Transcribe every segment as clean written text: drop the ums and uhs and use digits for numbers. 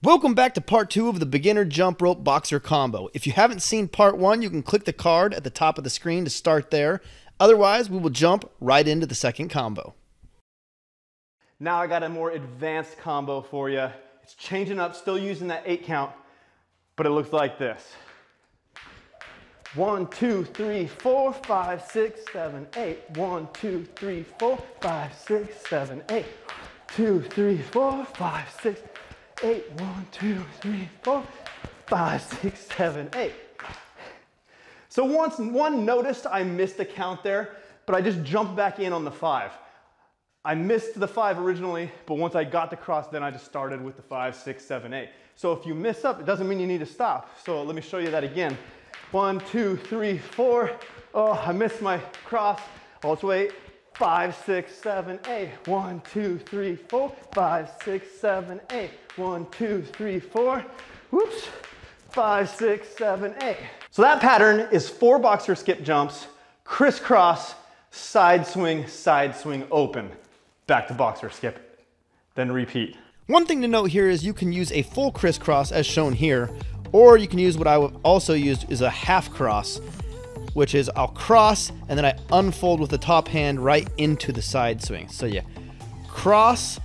Welcome back to part 2 of the beginner jump rope boxer combo. If you haven't seen part 1, you can click the card at the top of the screen to start there. Otherwise, we will jump right into the second combo. Now I got a more advanced combo for you. It's changing up, still using that 8 count, but it looks like this. 1, 2, 3, 4, 5, 6, 7, 8. 1, 2, 3, 4, 5, 6, 7, 8. 2, 3, 4, 5, 6, 8. 1, 2, 3, 4, 5, 6, 7, 8. So one noticed I missed a count there, but I just jumped back in on the 5. I missed the 5 originally, but once I got the cross, then I just started with the 5, 6, 7, 8. So if you miss up, it doesn't mean you need to stop. So let me show you that again. 1, 2, 3, 4. Oh, I missed my cross. Let's wait. 5, 6, 7, 8. 1, 2, 3, 4. 5, 6, 7, 8. 1, 2, 3, 4. Whoops. 5, 6, 7, 8. So that pattern is 4 boxer skip jumps, crisscross, side swing, open. Back to boxer skip, then repeat. One thing to note here is you can use a full crisscross as shown here, or you can use what I would also use is a half cross, which is I'll cross and then I unfold with the top hand right into the side swing. So you cross,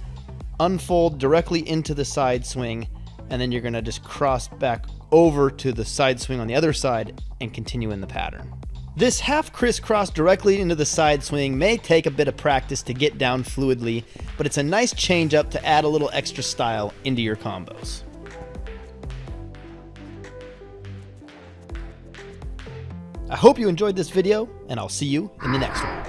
unfold directly into the side swing, and then you're gonna just cross back over to the side swing on the other side and continue in the pattern. This half crisscross directly into the side swing may take a bit of practice to get down fluidly, but it's a nice change up to add a little extra style into your combos. I hope you enjoyed this video, and I'll see you in the next one.